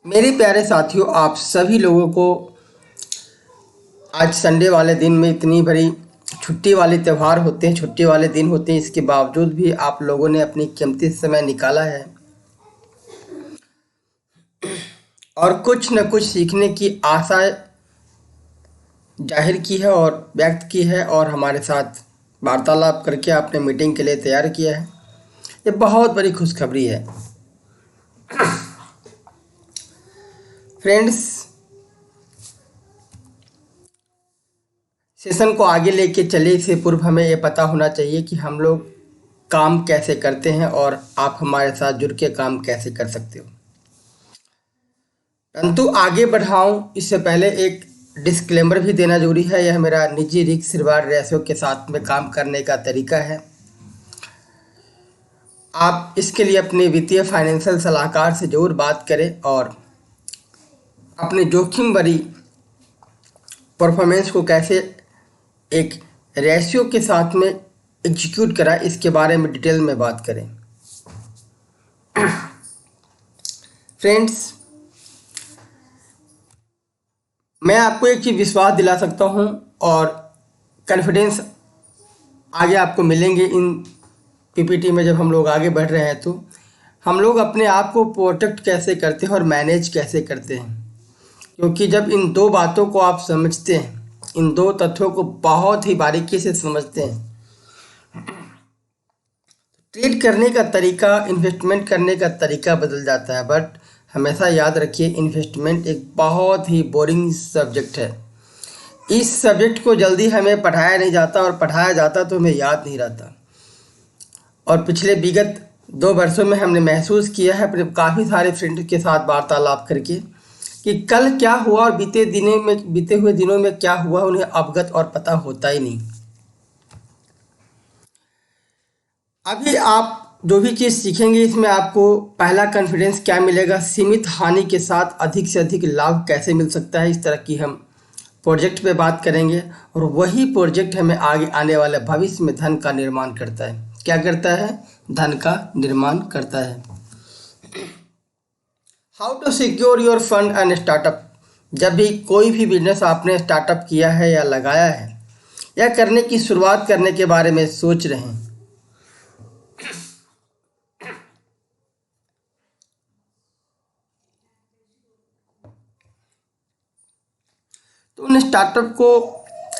मेरे प्यारे साथियों, आप सभी लोगों को आज संडे वाले दिन में इतनी बड़ी छुट्टी वाले त्यौहार होते हैं, छुट्टी वाले दिन होते हैं, इसके बावजूद भी आप लोगों ने अपनी कीमती समय निकाला है और कुछ न कुछ सीखने की आशा जाहिर की है और व्यक्त की है और हमारे साथ वार्तालाप करके आपने मीटिंग के लिए तैयार किया है। ये बहुत बड़ी खुशखबरी है फ्रेंड्स। सेशन को आगे लेके चले इससे पूर्व हमें ये पता होना चाहिए कि हम लोग काम कैसे करते हैं और आप हमारे साथ जुड़ के काम कैसे कर सकते हो। परंतु आगे बढ़ाऊं इससे पहले एक डिस्क्लेमर भी देना जरूरी है। यह मेरा निजी रिस्क रिवार्ड रेशियो के साथ में काम करने का तरीका है। आप इसके लिए अपने वित्तीय फाइनेंशियल सलाहकार से ज़रूर बात करें और अपने जोखिम भरी परफॉर्मेंस को कैसे एक रेशियो के साथ में एग्जीक्यूट करा, इसके बारे में डिटेल में बात करें। फ्रेंड्स, मैं आपको एक चीज़ विश्वास दिला सकता हूं और कॉन्फिडेंस आगे आपको मिलेंगे इन पीपीटी में। जब हम लोग आगे बढ़ रहे हैं तो हम लोग अपने आप को प्रोटेक्ट कैसे करते हैं और मैनेज कैसे करते हैं, क्योंकि जब इन दो बातों को आप समझते हैं, इन दो तथ्यों को बहुत ही बारीकी से समझते हैं, ट्रेड करने का तरीका, इन्वेस्टमेंट करने का तरीका बदल जाता है। बट हमेशा याद रखिए, इन्वेस्टमेंट एक बहुत ही बोरिंग सब्जेक्ट है। इस सब्जेक्ट को जल्दी हमें पढ़ाया नहीं जाता और पढ़ाया जाता तो हमें याद नहीं रहता। और पिछले विगत 2 वर्षों में हमने महसूस किया है अपने काफ़ी सारे फ्रेंड्स के साथ वार्तालाप करके कि कल क्या हुआ और बीते हुए दिनों में क्या हुआ उन्हें अवगत और पता होता ही नहीं। अभी आप जो भी चीज़ सीखेंगे इसमें आपको पहला कॉन्फिडेंस क्या मिलेगा, सीमित हानि के साथ अधिक से अधिक लाभ कैसे मिल सकता है, इस तरह की हम प्रोजेक्ट पे बात करेंगे। और वही प्रोजेक्ट हमें आगे आने वाले भविष्य में धन का निर्माण करता है। क्या करता है? धन का निर्माण करता है। How to secure your fund and startup. जब भी कोई भी बिजनेस आपने स्टार्टअप किया है या लगाया है या करने की शुरुआत करने के बारे में सोच रहे हैं, तो उन स्टार्टअप को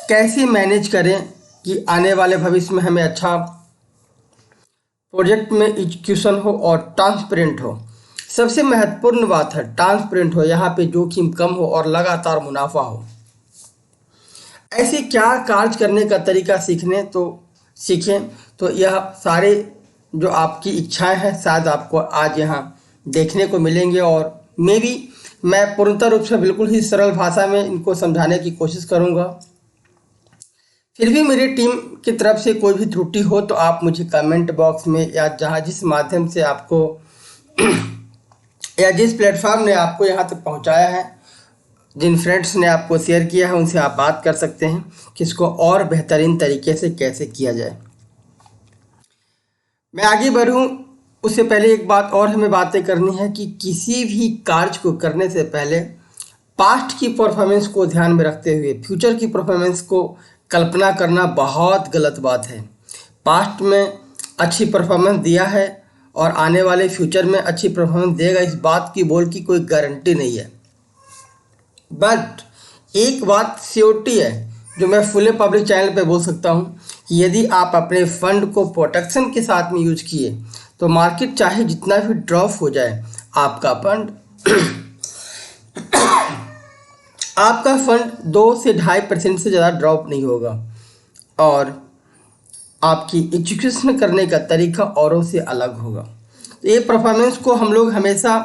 कैसे मैनेज करें कि आने वाले भविष्य में हमें अच्छा प्रोजेक्ट में एग्जीक्यूशन हो और ट्रांसपेरेंट हो। सबसे महत्वपूर्ण बात है ट्रांसपेरेंट हो, यहाँ पे जोखिम कम हो और लगातार मुनाफा हो। ऐसे क्या कार्य करने का तरीका सीखें तो यह सारे जो आपकी इच्छाएं हैं शायद आपको आज यहाँ देखने को मिलेंगे। और मैं पूर्णतः रूप से बिल्कुल ही सरल भाषा में इनको समझाने की कोशिश करूँगा। फिर भी मेरी टीम की तरफ से कोई भी त्रुटि हो तो आप मुझे कमेंट बॉक्स में या जिस माध्यम से आपको या जिस प्लेटफॉर्म ने आपको यहाँ तक पहुँचाया है, जिन फ्रेंड्स ने आपको शेयर किया है, उनसे आप बात कर सकते हैं कि इसको और बेहतरीन तरीके से कैसे किया जाए। मैं आगे बढ़ूँ उससे पहले एक बात और हमें बातें करनी है कि किसी भी कार्य को करने से पहले पास्ट की परफॉर्मेंस को ध्यान में रखते हुए फ्यूचर की परफॉर्मेंस को कल्पना करना बहुत गलत बात है। पास्ट में अच्छी परफॉर्मेंस दिया है और आने वाले फ्यूचर में अच्छी परफॉर्मेंस देगा, इस बात की कोई गारंटी नहीं है। बट एक बात श्योरिटी है जो मैं फुले पब्लिक चैनल पे बोल सकता हूँ कि यदि आप अपने फंड को प्रोटेक्शन के साथ में यूज किए तो मार्केट चाहे जितना भी ड्रॉप हो जाए, आपका फंड 2 से 2.5% से ज़्यादा ड्रॉप नहीं होगा और आपकी एग्जीक्यूशन करने का तरीका औरों से अलग होगा। तो ये परफॉर्मेंस को हम लोग हमेशा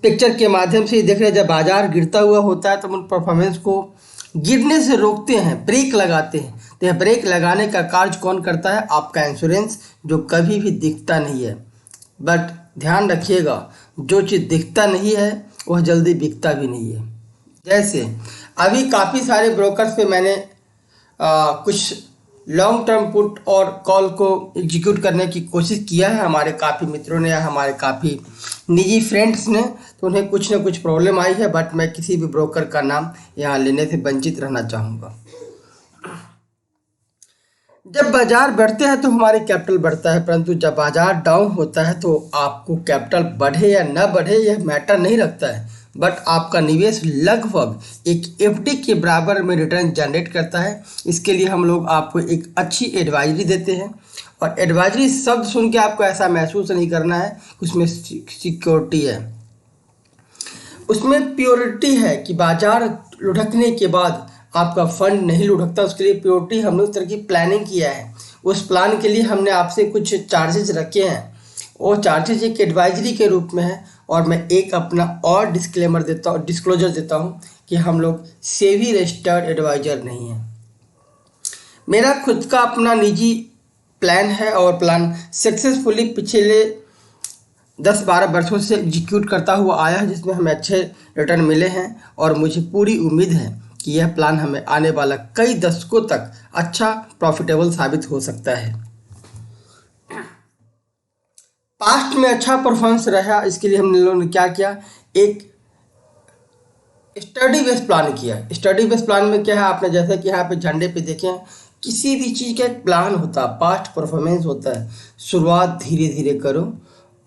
पिक्चर के माध्यम से देख रहे हैं। जब बाजार गिरता हुआ होता है तो उन परफॉर्मेंस को गिरने से रोकते हैं, ब्रेक लगाते हैं। तो यह ब्रेक लगाने का कार्य कौन करता है? आपका इंश्योरेंस, जो कभी भी दिखता नहीं है। बट ध्यान रखिएगा, जो चीज़ दिखता नहीं है वह जल्दी बिकता भी नहीं है। जैसे अभी काफ़ी सारे ब्रोकर्स पे मैंने कुछ लॉन्ग टर्म पुट और कॉल को एग्जीक्यूट करने की कोशिश किया है। हमारे काफ़ी मित्रों ने या हमारे काफ़ी निजी फ्रेंड्स ने, तो उन्हें कुछ ना कुछ प्रॉब्लम आई है, बट मैं किसी भी ब्रोकर का नाम यहाँ लेने से वंचित रहना चाहूँगा। जब बाजार बढ़ते हैं तो हमारी कैपिटल बढ़ता है, परंतु जब बाजार डाउन होता है तो आपको कैपिटल बढ़े या न बढ़े यह मैटर नहीं रखता है, बट आपका निवेश लगभग एक एफडी के बराबर में रिटर्न जनरेट करता है। इसके लिए हम लोग आपको एक अच्छी एडवाइजरी देते हैं, और एडवाइजरी शब्द सुन के आपको ऐसा महसूस नहीं करना है कि उसमें सिक्योरिटी है। उसमें प्योरिटी है कि बाजार लुढ़कने के बाद आपका फंड नहीं लुढ़कता, उसके लिए प्योरिटी हमने उस तरह की प्लानिंग किया है। उस प्लान के लिए हमने आपसे कुछ चार्जेस रखे हैं, वो चार्जेस एक एडवाइजरी के रूप में है। और मैं एक अपना और डिस्क्लोजर देता हूँ कि हम लोग सेबी रजिस्टर्ड एडवाइजर नहीं हैं। मेरा खुद का अपना निजी प्लान है, और प्लान सक्सेसफुली पिछले 10-12 वर्षों से एग्जीक्यूट करता हुआ आया है, जिसमें हमें अच्छे रिटर्न मिले हैं। और मुझे पूरी उम्मीद है कि यह प्लान हमें आने वाला कई दशकों तक अच्छा प्रॉफिटेबल साबित हो सकता है। पास्ट में अच्छा परफॉर्मेंस रहा, इसके लिए हम लोगों ने क्या किया, एक स्टडी बेस्ड प्लान किया। स्टडी बेस्ड प्लान में क्या है, आपने जैसे कि यहाँ पे झंडे पे देखें, किसी भी चीज़ का एक प्लान होता है, पास्ट परफॉर्मेंस होता है। शुरुआत धीरे धीरे करो,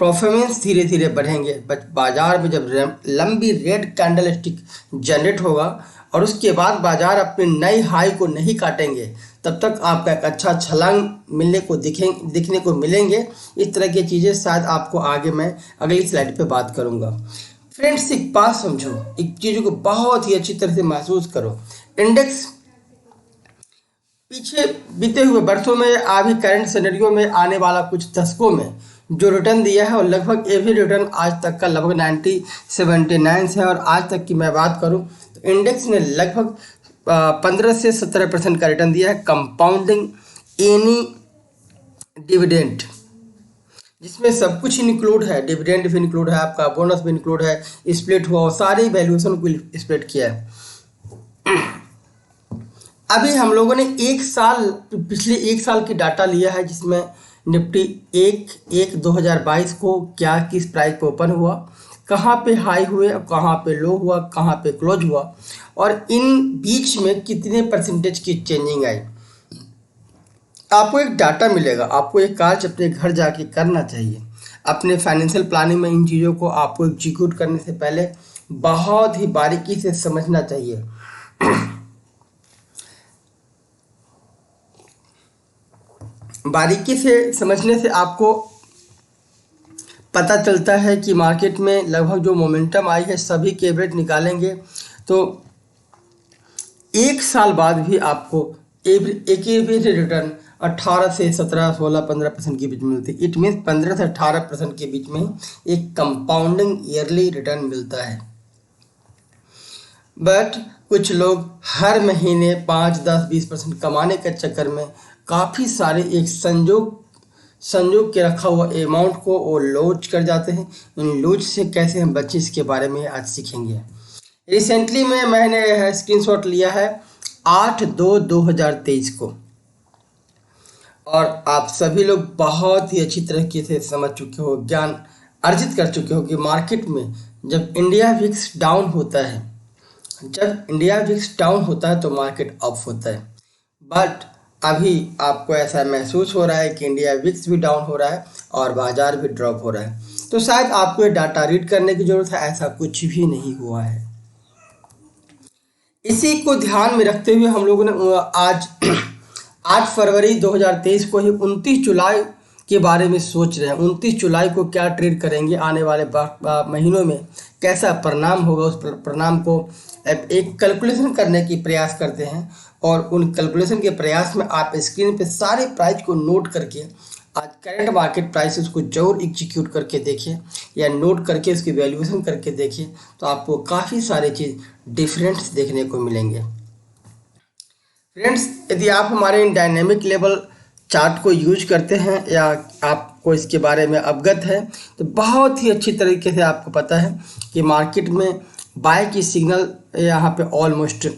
परफॉर्मेंस धीरे धीरे बढ़ेंगे। बाजार में जब लंबी रेड कैंडल स्टिक जनरेट होगा और उसके बाद बाजार अपनी नई हाई को नहीं काटेंगे, तब तक आपका एक अच्छा छलांग दिखने को मिलेंगे। इस तरह की चीज़ें शायद आपको आगे मैं अगली स्लाइड पे बात करूँगा। फ्रेंड्स, एक बात समझो, एक चीज़ों को बहुत ही अच्छी तरह से महसूस करो। इंडेक्स पीछे बीते हुए वर्षों में, अभी करंट सिनेरियो में, आने वाला कुछ दशकों में जो रिटर्न दिया है, और लगभग एवरी रिटर्न आज तक का लगभग 79 है। और आज तक की मैं बात करूं तो इंडेक्स ने लगभग 15 से 17% का रिटर्न दिया है, कंपाउंडिंग एनी डिविडेंड, जिसमें सब कुछ इंक्लूड है। डिविडेंड भी इंक्लूड है, आपका बोनस भी इंक्लूड है, स्प्लिट हुआ और सारी वैल्यूएशन को स्प्लिट किया है। अभी हम लोगों ने पिछले एक साल की डाटा लिया है, जिसमें निफ्टी 1/1/2022 को क्या किस प्राइस पे ओपन हुआ, कहाँ पे हाई हुए, कहाँ पे लो हुआ, कहाँ पे क्लोज हुआ, और इन बीच में कितने परसेंटेज की चेंजिंग आई। आपको एक डाटा मिलेगा, आपको एक कार्य अपने घर जाके करना चाहिए। अपने फाइनेंशियल प्लानिंग में इन चीज़ों को आपको एग्जीक्यूट करने से पहले बहुत ही बारीकी से समझना चाहिए। बारीकी से समझने से आपको पता चलता है कि मार्केट में लगभग जो मोमेंटम आई है, सभी के एवरेज निकालेंगे तो एक साल बाद भी आपको एक एवरेज रिटर्न 18 से 17, 16, 15% के बीच में मिलती है। इट मीन्स 15 से 18% के बीच में एक कंपाउंडिंग ईयरली रिटर्न मिलता है। बट कुछ लोग हर महीने 5, 10, 20% कमाने के चक्कर में काफ़ी सारे एक संजोग के रखा हुआ अमाउंट को वो लॉस कर जाते हैं। इन लॉस से कैसे हम बचें, इसके बारे में आज सीखेंगे। रिसेंटली में मैंने स्क्रीनशॉट लिया है 8/2/2023 को, और आप सभी लोग बहुत ही अच्छी तरीके से समझ चुके हो, ज्ञान अर्जित कर चुके हो कि मार्केट में जब इंडिया विक्स डाउन होता है तो मार्केट अप होता है। बट अभी आपको ऐसा महसूस हो रहा है कि इंडिया विक्स भी डाउन हो रहा है और बाजार भी ड्रॉप हो रहा है, तो शायद आपको ये डाटा रीड करने की जरूरत है। ऐसा कुछ भी नहीं हुआ है। इसी को ध्यान में रखते हुए हम लोगों ने आज 8 फरवरी 2023 को ही 29 जुलाई के बारे में सोच रहे हैं। 29 जुलाई को क्या ट्रेड करेंगे, आने वाले महीनों में कैसा परिणाम होगा, उस परिणाम को एक कैलकुलेशन करने की प्रयास करते हैं। और उन कैलकुलेशन के प्रयास में आप स्क्रीन पे सारे प्राइस को नोट करके आज करंट मार्केट प्राइसेस को जरूर एग्जीक्यूट करके देखिए, या नोट करके उसकी वैल्यूएशन करके देखिए, तो आपको काफ़ी सारे चीज़ डिफरेंस देखने को मिलेंगे। फ्रेंड्स, यदि आप हमारे इन डायनेमिक लेवल चार्ट को यूज करते हैं या आपको इसके बारे में अवगत है, तो बहुत ही अच्छी तरीके से आपको पता है कि मार्केट में बाय की सिग्नल यहाँ पे ऑलमोस्ट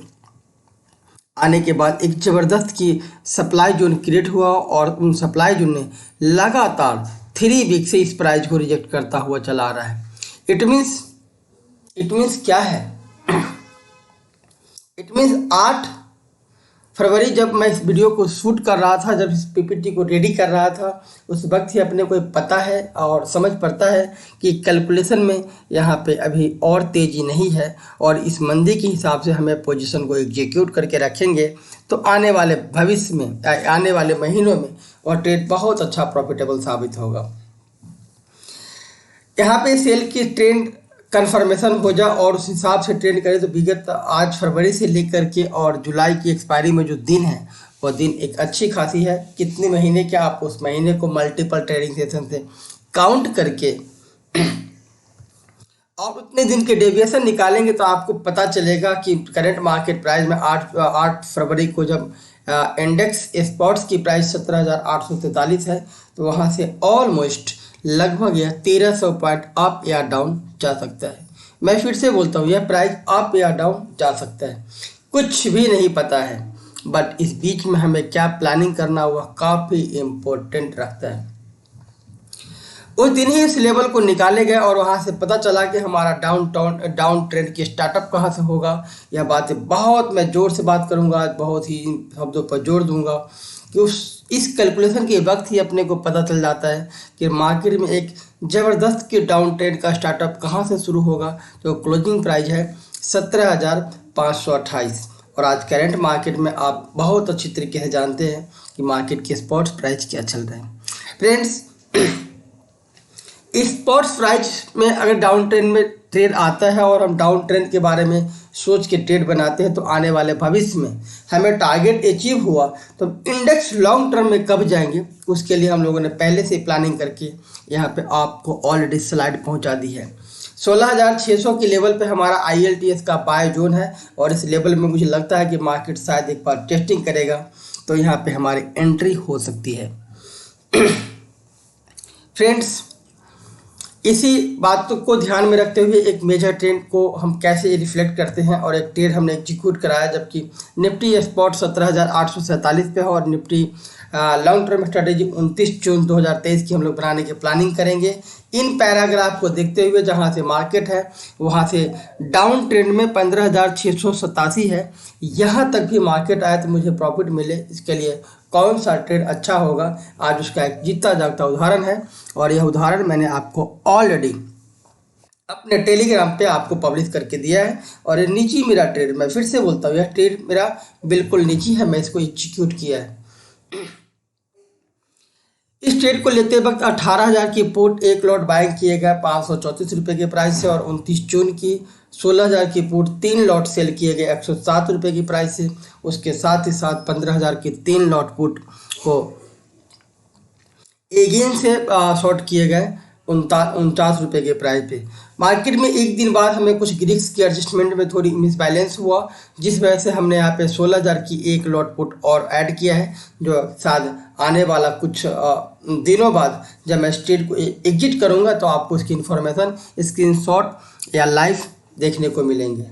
आने के बाद एक ज़बरदस्त की सप्लाई जोन क्रिएट हुआ, और उन सप्लाई जोन ने लगातार 3 वीक से इस प्राइस को रिजेक्ट करता हुआ चला आ रहा है। इट मीन्स क्या है? इट मीन्स 8 फरवरी जब मैं इस वीडियो को शूट कर रहा था, जब इस पीपीटी को रेडी कर रहा था, उस वक्त ही अपने को पता है और समझ पड़ता है कि कैलकुलेशन में यहाँ पे अभी और तेज़ी नहीं है और इस मंदी के हिसाब से हमें पोजीशन को एग्जीक्यूट करके रखेंगे तो आने वाले भविष्य में, आने वाले महीनों में और ट्रेड बहुत अच्छा प्रॉफिटेबल साबित होगा। यहाँ पे सेल की ट्रेंड कन्फर्मेशन हो जाए और उस हिसाब से ट्रेंड करें तो विगत आज फरवरी से लेकर के और जुलाई की एक्सपायरी में जो दिन है वो दिन एक अच्छी खासी है। कितने महीने क्या, आप उस महीने को मल्टीपल ट्रेडिंग सेशन से काउंट करके और उतने दिन के डेविएशन निकालेंगे तो आपको पता चलेगा कि करंट मार्केट प्राइस में 8 फरवरी को जब इंडेक्स स्पॉट्स की प्राइस 17,843 है तो वहाँ से ऑलमोस्ट लगभग यह 1300 पॉइंट अप या डाउन जा सकता है। मैं फिर से बोलता हूँ, यह प्राइस अप या डाउन जा सकता है, कुछ भी नहीं पता है, बट इस बीच में हमें क्या प्लानिंग करना हुआ काफ़ी इम्पोर्टेंट रखता है। उस दिन ही इस लेवल को निकाले गए और वहाँ से पता चला कि हमारा डाउन ट्रेंड की स्टार्टअप कहाँ से होगा। यह बातें बहुत मैं ज़ोर से बात करूँगा, बहुत ही शब्दों पर जोर दूंगा कि इस कैलकुलेशन के वक्त ही अपने को पता चल जाता है कि मार्केट में एक ज़बरदस्त के डाउन ट्रेंड का स्टार्टअप कहाँ से शुरू होगा। तो क्लोजिंग प्राइस है 17,528 और आज करंट मार्केट में आप बहुत अच्छी तरीके से जानते हैं कि मार्केट के स्पॉट प्राइस क्या चल रहे हैं। फ्रेंड्स, स्पॉट्स प्राइस में अगर डाउन ट्रेंड में ट्रेड आता है और हम डाउन ट्रेंड के बारे में सोच के ट्रेड बनाते हैं तो आने वाले भविष्य में हमें टारगेट अचीव हुआ तो इंडेक्स लॉन्ग टर्म में कब जाएंगे उसके लिए हम लोगों ने पहले से प्लानिंग करके यहाँ पे आपको ऑलरेडी स्लाइड पहुँचा दी है। 16,600 के लेवल पे हमारा ILTS का बाय जोन है और इस लेवल में मुझे लगता है कि मार्केट शायद एक बार टेस्टिंग करेगा तो यहाँ पे हमारी एंट्री हो सकती है। फ्रेंड्स, इसी बात को ध्यान में रखते हुए एक मेजर ट्रेंड को हम कैसे रिफ्लेक्ट करते हैं और एक ट्रेड हमने एग्जीक्यूट कराया जबकि निफ्टी स्पॉट 17,847 पे है और निफ्टी लॉन्ग टर्म स्ट्रेटेजी 29 जून 2023 की हम लोग बनाने की प्लानिंग करेंगे। इन पैराग्राफ को देखते हुए जहां से मार्केट है वहां से डाउन ट्रेंड में 15,687 है, यहां तक भी मार्केट आए तो मुझे प्रॉफिट मिले, इसके लिए कौन सा ट्रेड अच्छा होगा आज उसका एक जीता जागता उदाहरण है और यह उदाहरण मैंने आपको ऑलरेडी अपने टेलीग्राम पे आपको पब्लिश करके दिया है। और ये नीची मेरा ट्रेड, मैं फिर से बोलता हूँ, यह ट्रेड मेरा बिल्कुल नीची है, मैं इसको एग्जीक्यूट किया है। इस ट्रेड को लेते वक्त 18,000 की पुट एक लॉट बाइंग किए गए 534 रुपये के प्राइस से और 29 जून की 16,000 की पुट 3 लॉट सेल किए गए 107 रुपये की प्राइस से। उसके साथ ही साथ 15,000 की 3 लॉट पुट को एगेन से शॉर्ट किए गए 49 रुपये के प्राइस पे। मार्केट में एक दिन बाद हमें कुछ ग्रिक्स की एडजस्टमेंट में थोड़ी मिसबैलेंस हुआ जिस वजह से हमने यहाँ पे 16,000 की एक लॉट पुट और ऐड किया है जो शायद आने वाला कुछ दिनों बाद जब मैं इस ट्रेड को एग्जिट करूँगा तो आपको इसकी इन्फॉर्मेशन स्क्रीनशॉट या लाइव देखने को मिलेंगे।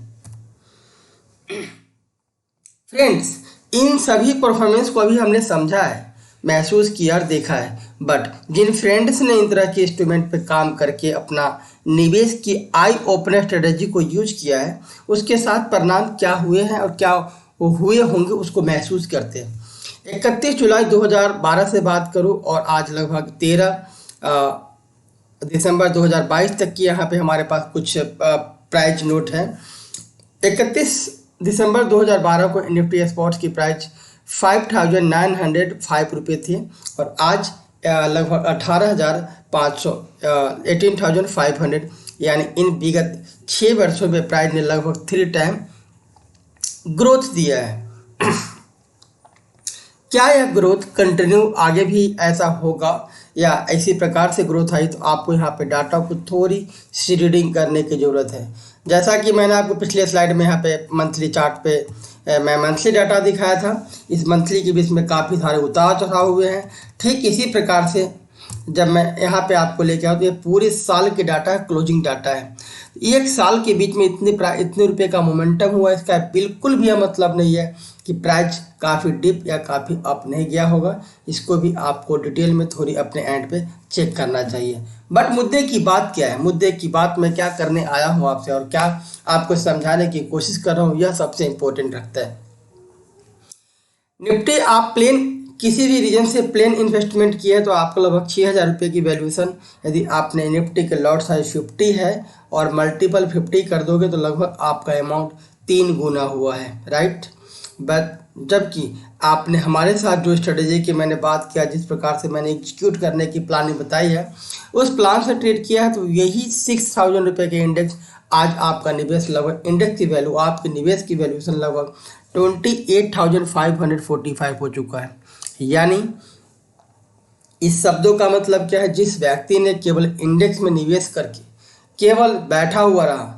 फ्रेंड्स, इन सभी परफॉर्मेंस को अभी हमने समझा है, महसूस किया और देखा है, बट जिन फ्रेंड्स ने इन तरह के इंस्ट्रूमेंट पे काम करके अपना निवेश की आई ओपनर स्ट्रेटेजी को यूज किया है उसके साथ परिणाम क्या हुए हैं और क्या वो हुए होंगे उसको महसूस करते हैं। 31 जुलाई 2012 से बात करूं और आज लगभग 13 दिसंबर 2022 तक की यहाँ पे हमारे पास कुछ प्राइस नोट है। 31 दिसंबर 2012 को निफ्टी स्पॉट्स की प्राइस 5,905 रुपये थी और आज लगभग 18,500 यानी इन विगत 6 वर्षों में प्राइस ने लगभग 3 टाइम ग्रोथ दिया है। क्या यह ग्रोथ कंटिन्यू आगे भी ऐसा होगा या इसी प्रकार से ग्रोथ आई तो आपको यहाँ पे डाटा को थोड़ी सी रीडिंग करने की ज़रूरत है। जैसा कि मैंने आपको पिछले स्लाइड में यहाँ पे मंथली चार्ट पे मैं मंथली डाटा दिखाया था, इस मंथली के बीच में काफ़ी सारे उतार चढ़ाव हुए हैं। ठीक इसी प्रकार से जब मैं यहाँ पे आपको लेके आऊँ तो ये पूरे साल के डाटा है, क्लोजिंग डाटा है। एक साल के बीच में इतने रुपए का मोमेंटम हुआ, इसका बिल्कुल भी मतलब नहीं है कि प्राइस काफ़ी डिप या काफ़ी अप नहीं गया होगा। इसको भी आपको डिटेल में थोड़ी अपने एंड पे चेक करना चाहिए। बट मुद्दे की बात क्या है, मुद्दे की बात मैं क्या करने आया हूँ आपसे और क्या आपको समझाने की कोशिश कर रहा हूँ, यह सबसे इम्पोर्टेंट रखता है। निफ्टी आप प्लेन किसी भी रीजन से प्लेन इन्वेस्टमेंट किए तो आपको लगभग 6,000 रुपये की वैल्यूएशन, यदि आपने निफ्टी के लॉट साइज 50 है और मल्टीपल 50 कर दोगे तो लगभग आपका अमाउंट 3 गुना हुआ है, राइट। बट जबकि आपने हमारे साथ जो स्ट्रेटेजी की मैंने बात किया, जिस प्रकार से मैंने एग्जीक्यूट करने की प्लानिंग बताई है, उस प्लान से ट्रेड किया है, तो यही 6,000 रुपये के इंडेक्स आज आपका निवेश लगभग, इंडेक्स की वैल्यू, आपके निवेश की वैल्यूएशन लगभग 28,545 हो चुका है। यानी इस शब्दों का मतलब क्या है, जिस व्यक्ति ने केवल इंडेक्स में निवेश करके केवल बैठा हुआ रहा,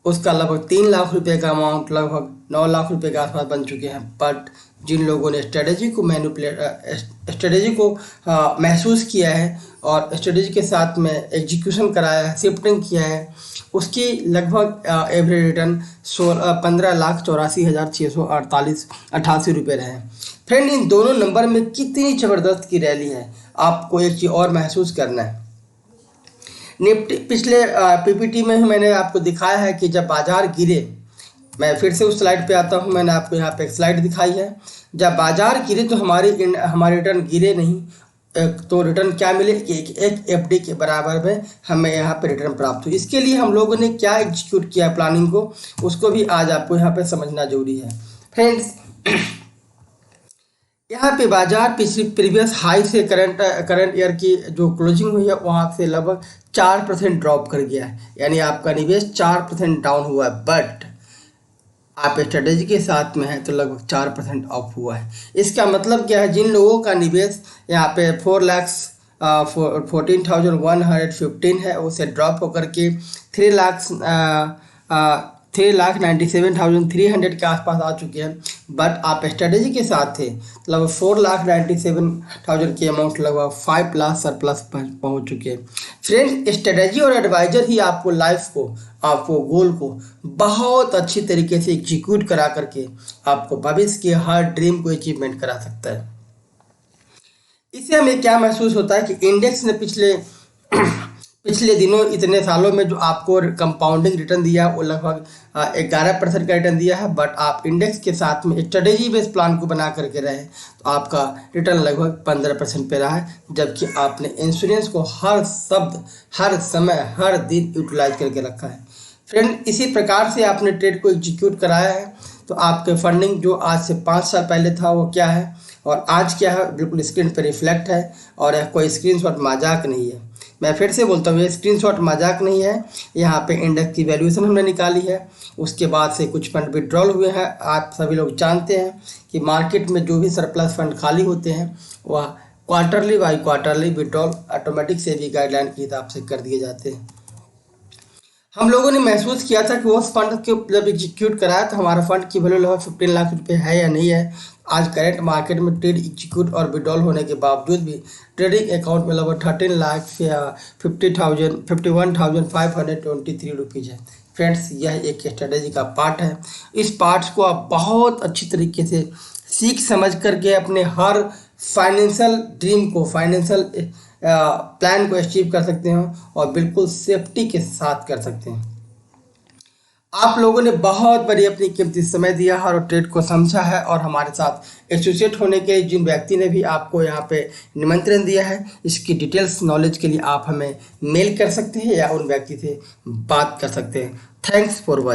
उसका लगभग 3 लाख रुपए का अमाउंट लगभग 9 लाख रुपए के आसपास बन चुके हैं। बट जिन लोगों ने स्ट्रेटेजी को महसूस किया है और स्ट्रेटेजी के साथ में एग्जीक्यूशन कराया है, शिफ्टिंग किया है, उसकी लगभग एवरेज रिटर्न 15,84,688 रुपये रहे। फ्रेंड, इन दोनों नंबर में कितनी ज़बरदस्त की रैली है, आपको एक चीज़ और महसूस करना है। निफ्टी पिछले पीपीटी में ही मैंने आपको दिखाया है कि जब बाजार गिरे, मैं फिर से उस स्लाइड पे आता हूँ, मैंने आपको यहाँ पे एक स्लाइड दिखाई है, जब बाजार गिरे तो हमारे रिटर्न गिरे नहीं, तो रिटर्न क्या मिले, एक एफडी के बराबर में हमें यहाँ पे रिटर्न प्राप्त हुई। इसके लिए हम लोगों ने क्या एग्जीक्यूट किया प्लानिंग को, उसको भी आज आपको यहाँ पे समझना जरूरी है। फ्रेंड्स, यहाँ पे बाजार पिछली प्रीवियस हाई से करंट ईयर की जो क्लोजिंग हुई है वहाँ से लगभग 4% ड्रॉप कर गया है, यानी आपका निवेश 4% डाउन हुआ है। बट आप स्ट्रेटेजी के साथ में है तो लगभग 4% अप हुआ है। इसका मतलब क्या है, जिन लोगों का निवेश यहाँ पे 4,14,115 है, उसे ड्रॉप होकर के 3,97,300 के आसपास आ चुके हैं। बट आप स्ट्रेटेजी के साथ थे लगभग 4,97,000 के अमाउंट लगभग 5 लाख सरप्लस पहुँच चुके हैं। फ्रेंड्स, स्ट्रेटेजी और एडवाइजर ही आपको लाइफ को, आपको गोल को बहुत अच्छी तरीके से एग्जीक्यूट करा करके आपको भविष्य के हर ड्रीम को अचीवमेंट करा सकता है। इससे हमें क्या महसूस होता है कि इंडेक्स ने पिछले दिनों, इतने सालों में जो आपको कंपाउंडिंग रिटर्न दिया वो लगभग 11% का रिटर्न दिया है। बट आप इंडेक्स के साथ में स्ट्रेटेजी बेस्ड प्लान को बना करके रहे तो आपका रिटर्न लगभग 15% पे रहा है, जबकि आपने इंश्योरेंस को हर शब्द, हर समय, हर दिन यूटिलाइज करके रखा है। फ्रेंड, इसी प्रकार से आपने ट्रेड को एग्जीक्यूट कराया है तो आपके फंडिंग जो आज से 5 साल पहले था वो क्या है और आज क्या है, बिल्कुल स्क्रीन पर रिफ्लेक्ट है। और यह कोई स्क्रीनशॉट मजाक नहीं है, मैं फिर से बोलता हूँ, ये स्क्रीनशॉट मजाक नहीं है। यहाँ पे इंडेक्स की वैल्यूएशन हमने निकाली है, उसके बाद से कुछ फंड विड्रॉल हुए हैं। आप सभी लोग जानते हैं कि मार्केट में जो भी सरप्लस फंड खाली होते हैं वह quarterly by quarterly withdrawal automatic से भी गाइडलाइन के हिसाब से कर दिए जाते हैं। हम लोगों ने महसूस किया था कि उस फंड के जब एग्जीक्यूट कराया तो हमारा फंड की वैल्यू लगभग 15 लाख रुपए है या नहीं है। आज करंट मार्केट में ट्रेड एग्जीक्यूट और विड्रॉल होने के बावजूद भी ट्रेडिंग अकाउंट में लगभग 13,51,523 रुपीज़ है। फ्रेंड्स, यह एक स्ट्रेटेजी का पार्ट है। इस पार्ट्स को आप बहुत अच्छी तरीके से सीख समझ करके अपने हर फाइनेंशियल ड्रीम को, फाइनेंशियल प्लान को अचीव कर सकते हो और बिल्कुल सेफ्टी के साथ कर सकते हैं। आप लोगों ने बहुत बड़ी अपनी कीमती समय दिया है और ट्रेड को समझा है, और हमारे साथ एसोसिएट होने के जिन व्यक्ति ने भी आपको यहाँ पे निमंत्रण दिया है, इसकी डिटेल्स नॉलेज के लिए आप हमें मेल कर सकते हैं या उन व्यक्ति से बात कर सकते हैं। Thanks for watching.